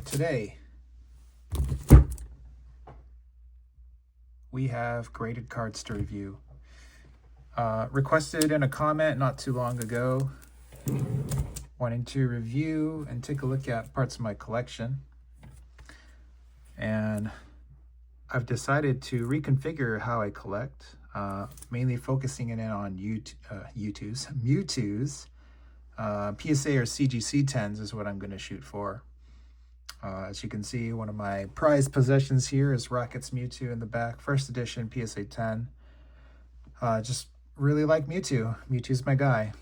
Today, we have graded cards to review. Requested in a comment not too long ago, wanting to review and take a look at parts of my collection. And I've decided to reconfigure how I collect, mainly focusing in on Mewtwo's. PSA or CGC 10s is what I'm going to shoot for. As you can see, one of my prized possessions here is Rocket's Mewtwo in the back. First edition PSA 10. Just really like Mewtwo. Mewtwo's my guy.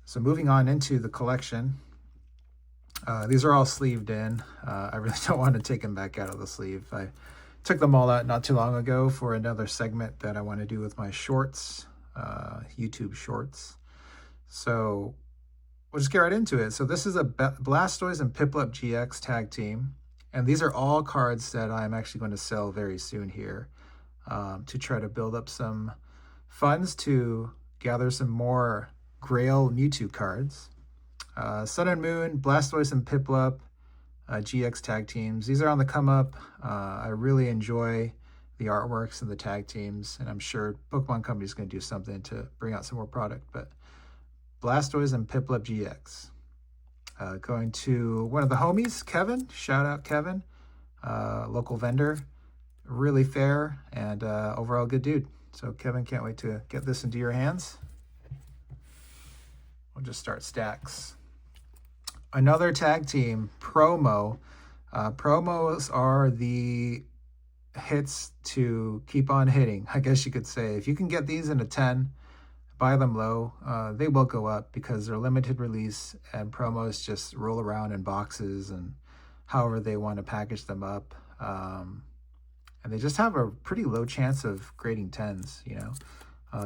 So moving on into the collection. These are all sleeved in. I really don't want to take them back out of the sleeve. I took them all out not too long ago for another segment that I want to do with my shorts, YouTube shorts. So we'll just get right into it. So this is a Blastoise and Piplup GX tag team. And these are all cards that I'm actually going to sell very soon here to try to build up some funds to gather some more Grail Mewtwo cards. Sun and Moon, Blastoise and Piplup, GX tag teams. These are on the come up. I really enjoy the artworks and the tag teams, and I'm sure Pokemon Company is going to do something to bring out some more product. But Blastoise and Piplup GX. Going to one of the homies, Kevin. Shout out Kevin, local vendor. Really fair and overall good dude. So Kevin, can't wait to get this into your hands. We'll just start stacks. Another tag team, Promo. Promos are the hits to keep on hitting, I guess you could say. If you can get these in a 10, buy them low. They will go up because they're limited release, and promos just roll around in boxes and however they want to package them up. And they just have a pretty low chance of grading 10s, you know.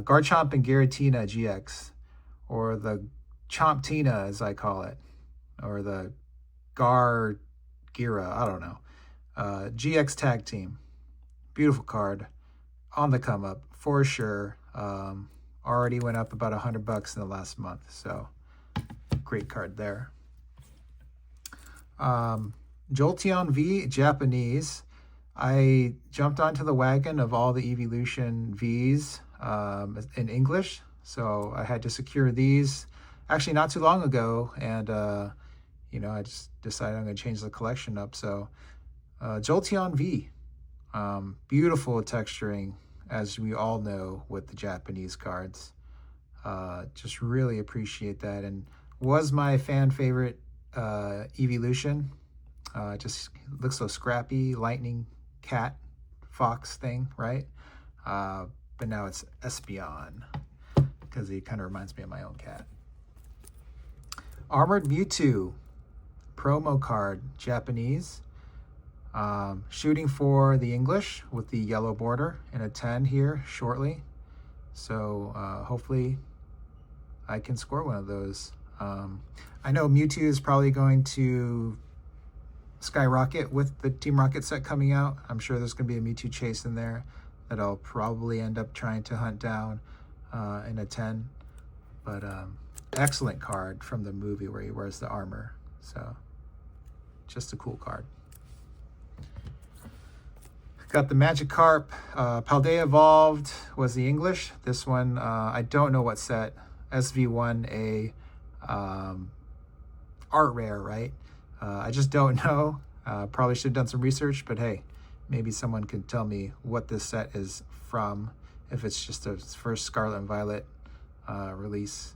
Garchomp and Giratina GX, or the Chomptina as I call it, or the Gira, I don't know. GX tag team, beautiful card, on the come up for sure. Already went up about $100 in the last month, so great card there. Jolteon V Japanese. I jumped onto the wagon of all the Evolution Vs in English, so I had to secure these actually not too long ago, and you know, I just decided I'm going to change the collection up. So Jolteon V, beautiful texturing, as we all know with the Japanese cards. Just really appreciate that, and was my fan favorite evolution. Just looks so scrappy, lightning cat fox thing, right? But now it's Espeon because he kind of reminds me of my own cat. Armored Mewtwo promo card, Japanese. Shooting for the English with the yellow border in a 10 here shortly. So hopefully I can score one of those. I know Mewtwo is probably going to skyrocket with the Team Rocket set coming out. I'm sure there's going to be a Mewtwo chase in there that I'll probably end up trying to hunt down in a 10. But excellent card from the movie where he wears the armor. So just a cool card. Got the Magikarp. Paldea Evolved was the English. This one, I don't know what set. SV1A art rare, right? I just don't know. Probably should have done some research, but hey, maybe someone can tell me what this set is from, if it's just a first Scarlet and Violet release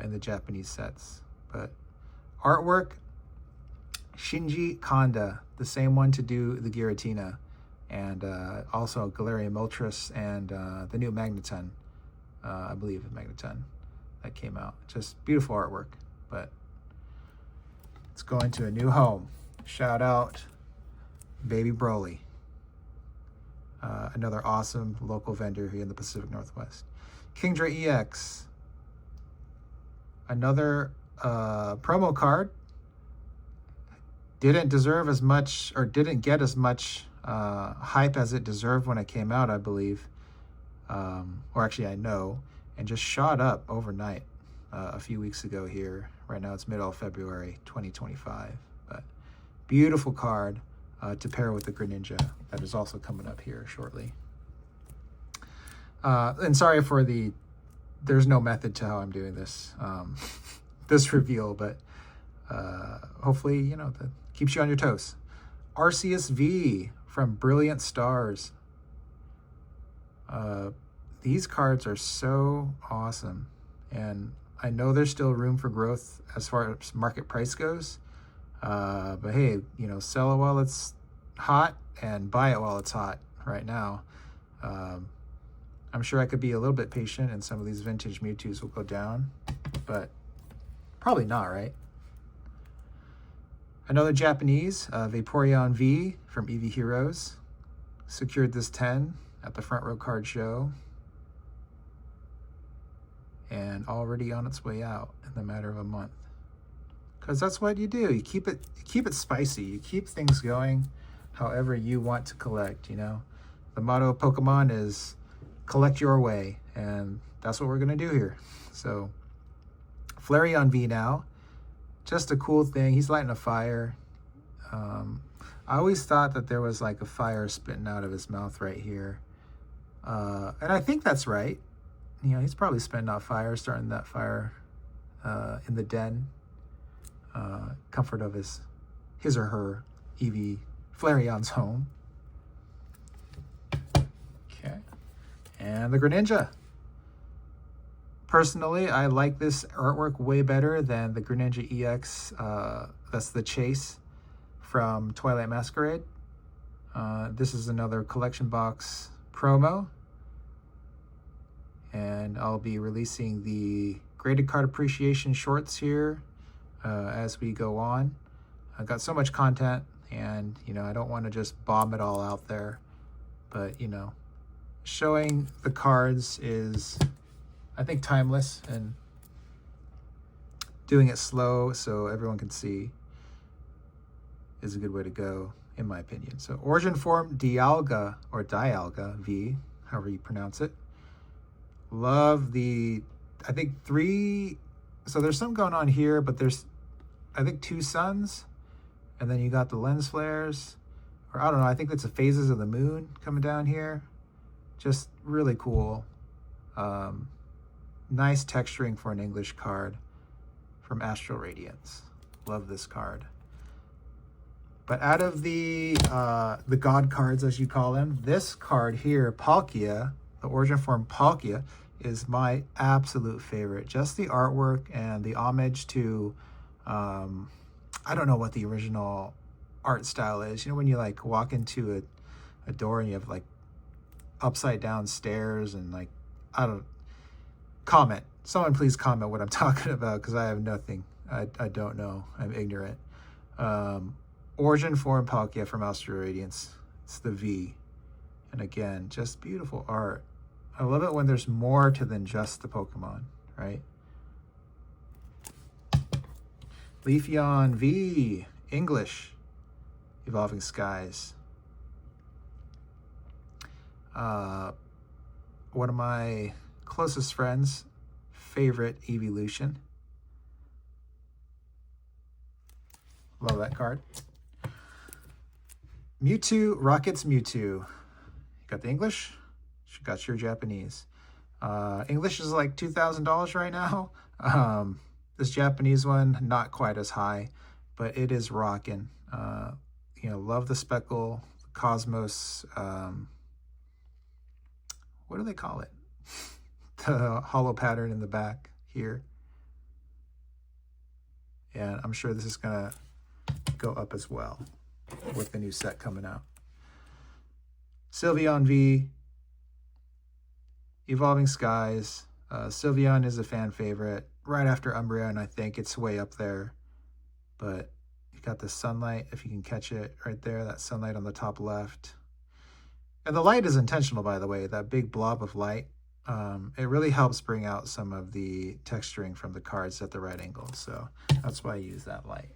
in the Japanese sets. But artwork, Shinji Kanda, the same one to do the Giratina, and also Galarian Moltres and the new Magneton, I believe Magneton, that came out. Just beautiful artwork, but it's going to a new home. Shout out Baby Broly, another awesome local vendor here in the Pacific Northwest. Kingdra EX, another promo card. Didn't deserve as much, or didn't get as much hype as it deserved when it came out, I believe. Or actually I know, and just shot up overnight. a few weeks ago here. Right now it's middle of February 2025. But beautiful card to pair with the Greninja that is also coming up here shortly. And sorry for there's no method to how I'm doing this, this reveal, but hopefully, you know, that keeps you on your toes. Arceus V from Brilliant Stars. These cards are so awesome, and I know there's still room for growth as far as market price goes, but hey, you know, sell it while it's hot and buy it while it's hot right now. I'm sure I could be a little bit patient and some of these vintage Mewtwo's will go down, but probably not, right? Another Japanese, Vaporeon V from Eevee Heroes. Secured this 10 at the Front Row Card Show. And already on its way out in the matter of a month. Because that's what you do. You keep it spicy. You keep things going however you want to collect, you know. The motto of Pokemon is collect your way, and that's what we're going to do here. So, Flareon V now. Just a cool thing. He's lighting a fire. I always thought that there was like a fire spitting out of his mouth right here. And I think that's right. You know, he's probably spitting out fire, starting that fire in the den. Comfort of his or her Eevee Flareon's home. Okay. And the Greninja. Personally, I like this artwork way better than the Greninja EX. That's the Chase from Twilight Masquerade. This is another collection box promo. And I'll be releasing the graded card appreciation shorts here as we go on. I've got so much content, and you know, I don't want to just bomb it all out there. But you know, showing the cards is, I think, timeless, and doing it slow so everyone can see is a good way to go, in my opinion. So Origin Form Dialga, or Dialga V, however you pronounce it. Love the, I think so there's some going on here, but there's, I think, 2 suns, and then you got the lens flares, or I don't know, I think that's the phases of the moon coming down here. Just really cool. Nice texturing for an English card from Astral Radiance. Love this card. But out of the God cards, as you call them, this card here, Palkia, the Origin Form Palkia, is my absolute favorite. Just the artwork and the homage to, I don't know what the original art style is. You know, when you like walk into a door and you have like upside down stairs and like, comment. Someone please comment what I'm talking about, because I have nothing. I don't know. I'm ignorant. Origin Form Palkia from Astral Radiance. It's the V. And again, just beautiful art. I love it when there's more to than just the Pokemon, right? Leafeon V, English, Evolving Skies. One of my closest friends' favorite evolution. Love that card. Mewtwo, Rockets Mewtwo. You got the English, you got your Japanese. English is like $2,000 right now. This Japanese one, not quite as high, but it is rocking. You know, love the speckle, the Cosmos, what do they call it? The hollow pattern in the back here. And I'm sure this is gonna go up as well with the new set coming out. Sylveon V, Evolving Skies. Sylveon is a fan favorite, right after Umbreon. I think it's way up there, but you got the sunlight, if you can catch it right there, that sunlight on the top left. And the light is intentional, by the way, that big blob of light. It really helps bring out some of the texturing from the cards at the right angle, so that's why I use that light.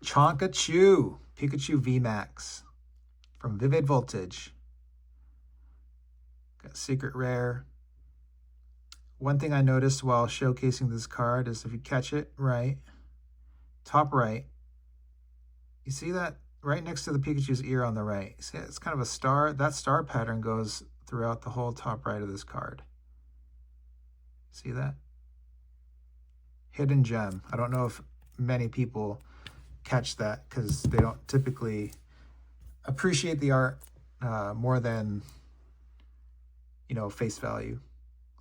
Chonkachu, Pikachu VMAX from Vivid Voltage. Got Secret Rare. one thing I noticed while showcasing this card is if you catch it right, top right, you see that right next to the Pikachu's ear on the right. See, it's kind of a star. That star pattern goes throughout the whole top right of this card. See that? Hidden gem. I don't know if many people catch that because they don't typically appreciate the art more than, you know, face value.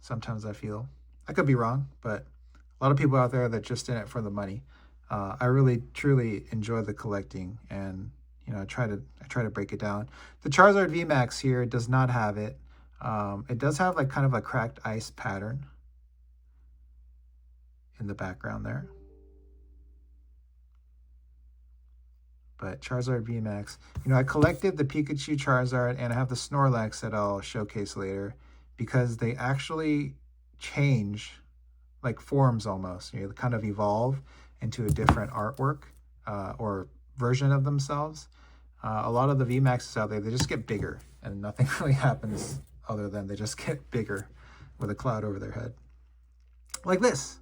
Sometimes I feel. I could be wrong, but a lot of people out there that just in it for the money. I really truly enjoy the collecting, and you know, I try to break it down. The Charizard VMAX here does not have it. It does have like kind of a cracked ice pattern in the background there. But Charizard VMAX, you know, I collected the Pikachu Charizard, and I have the Snorlax that I'll showcase later because they actually change like forms almost. You know, they kind of evolve into a different artwork or version of themselves. A lot of the VMAXs out there, they just get bigger, and nothing really happens other than they just get bigger with a cloud over their head. Like this.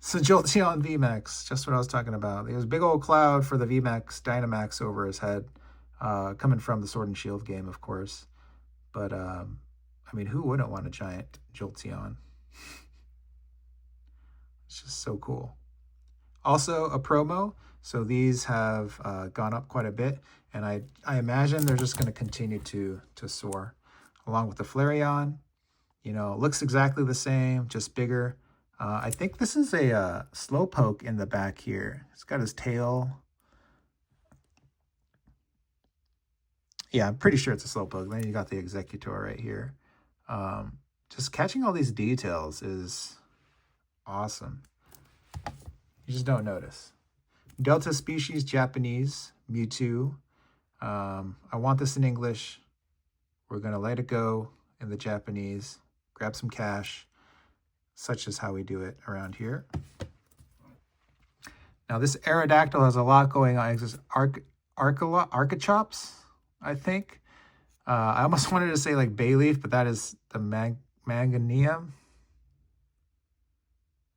So Jolteon VMAX, just what I was talking about. There's a big old cloud for the VMAX Dynamax over his head, coming from the Sword and Shield game, of course. But, I mean, who wouldn't want a giant Jolteon? It's just so cool. Also a promo, so these have gone up quite a bit, and I imagine they're just going to continue to soar. Along with the Flareon, you know, looks exactly the same, just bigger. I think this is a Slowpoke in the back here. It's got his tail. Yeah, I'm pretty sure it's a Slowpoke. Then you got the Executor right here. Just catching all these details is awesome. You just don't notice. Delta species, Japanese, Mewtwo. I want this in English. We're going to let it go in the Japanese. Grab some cash. Such is how we do it around here. Now this Aerodactyl has a lot going on. It's Archechops, I think. I almost wanted to say like Bayleaf, but that is the Manganium.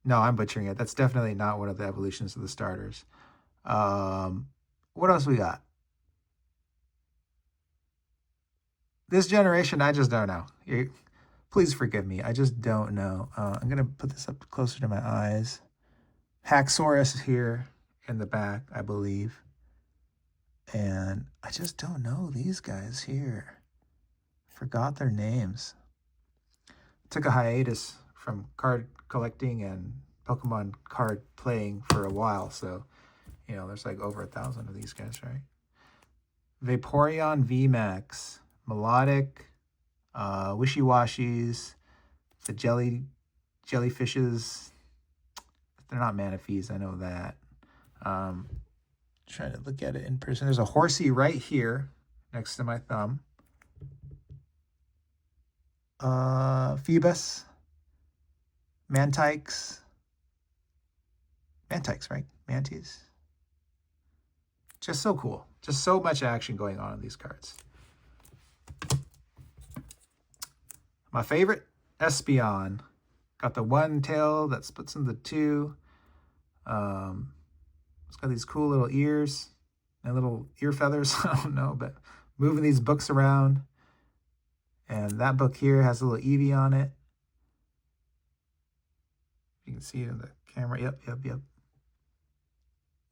No, I'm butchering it. That's definitely not one of the evolutions of the starters. What else we got? This generation, I just don't know. Please forgive me. I just don't know. I'm going to put this up closer to my eyes. Haxorus is here in the back, I believe. And I just don't know these guys here. Forgot their names. Took a hiatus from card collecting and Pokemon card playing for a while. So, you know, there's like over 1,000 of these guys, right? Vaporeon VMAX. Melodic. Wishy-Washis, the jellyfishes. They're not Manaphies, I know that. Trying to look at it in person. There's a Horsey right here next to my thumb. Phoebus, Mantix, right? Mantis. Just so cool. Just so much action going on in these cards. My favorite, Espeon. Got the one tail that splits into two. It's got these cool little ears and little ear feathers. I don't know, but moving these books around. And that book here has a little Eevee on it. You can see it in the camera. Yep.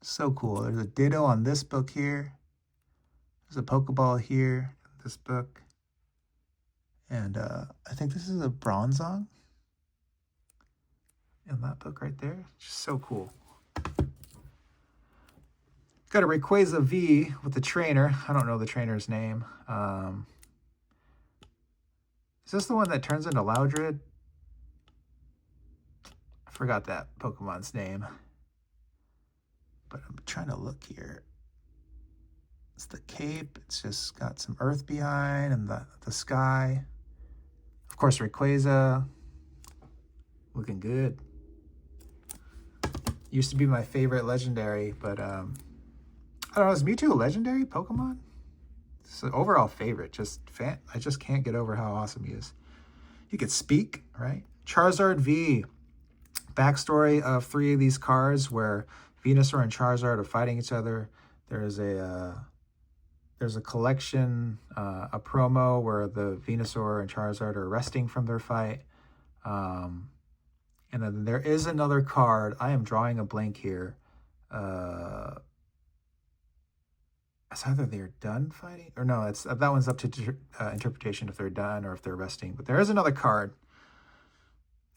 So cool. There's a Ditto on this book here. There's a Pokeball here in this book. And I think this is a Bronzong in that book right there. Just so cool. Got a Rayquaza V with the trainer. I don't know the trainer's name. Is this the one that turns into Loudred? I forgot that Pokemon's name. But I'm trying to look here. It's the cape. It's just got some earth behind and the sky. Of course, Rayquaza, looking good. Used to be my favorite legendary, but I don't know, is Mewtwo a legendary Pokemon? It's an overall favorite. I just can't get over how awesome he is. He could speak, right? Charizard V. Backstory of 3 of these cards where Venusaur and Charizard are fighting each other. There's a collection, a promo where the Venusaur and Charizard are resting from their fight. And then there is another card. I am drawing a blank here. It's either they're done fighting, or no, it's that one's up to interpretation if they're done or if they're resting. But there is another card.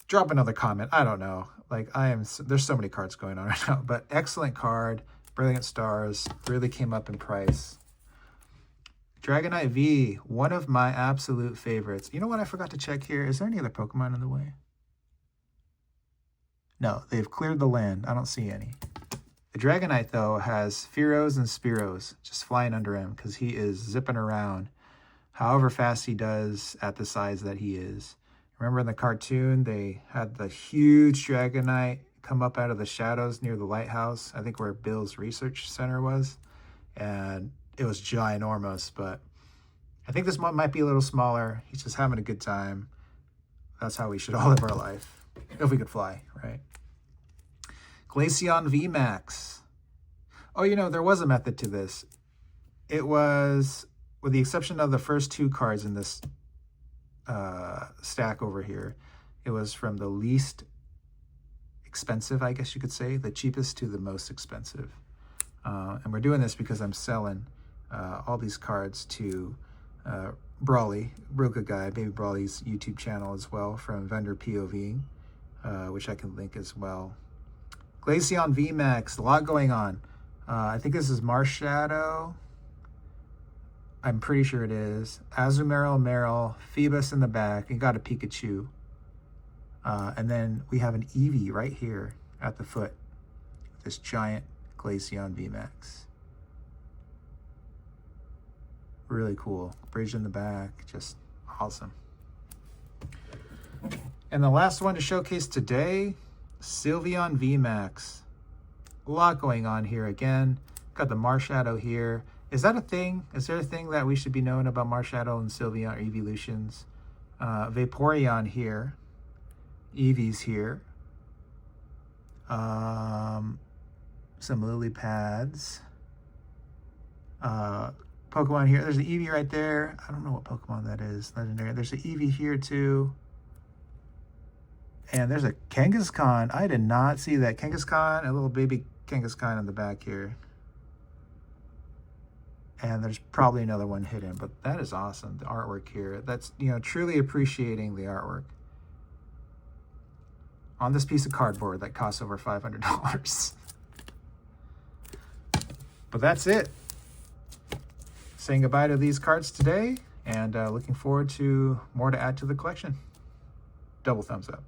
Drop another comment. I don't know. Like there's so many cards going on right now. But excellent card. Brilliant Stars. Really came up in price. Dragonite V, one of my absolute favorites. You know what I forgot to check here? Is there any other Pokemon in the way? No, they've cleared the land. I don't see any. The Dragonite, though, has Fearows and Spearows just flying under him because he is zipping around however fast he does at the size that he is. Remember in the cartoon, they had the huge Dragonite come up out of the shadows near the lighthouse, I think where Bill's research center was, and it was ginormous, but I think this one might be a little smaller. He's just having a good time. That's how we should all live our life, if we could fly, right? Glaceon VMAX. Oh, you know, there was a method to this. It was, with the exception of the first 2 cards in this stack over here, it was from the least expensive, I guess you could say, the cheapest to the most expensive. And we're doing this because I'm selling all these cards to Brawly, real good guy, Baby Brawly's YouTube channel as well, from Vendor POV, which I can link as well. Glaceon VMAX, a lot going on. I think this is Marshadow. I'm pretty sure it is. Azumarill, Marill, Phoebus in the back. You got a Pikachu. And then we have an Eevee right here at the foot. This giant Glaceon VMAX. Really cool. Bridge in the back. Just awesome. And the last one to showcase today, Sylveon VMAX. A lot going on here again. Got the Marshadow here. Is that a thing? Is there a thing that we should be knowing about Marshadow and Sylveon or evolutions? Vaporeon here. Eevee's here. Some lily pads. Pokemon here. There's an Eevee right there. I don't know what Pokemon that is. Legendary. There's an Eevee here too. And there's a Kangaskhan. I did not see that. Kangaskhan, a little baby Kangaskhan in the back here. And there's probably another one hidden, but that is awesome. The artwork here. That's, you know, truly appreciating the artwork on this piece of cardboard that costs over $500. But that's it. Saying goodbye to these cards today, and looking forward to more to add to the collection. Double thumbs up.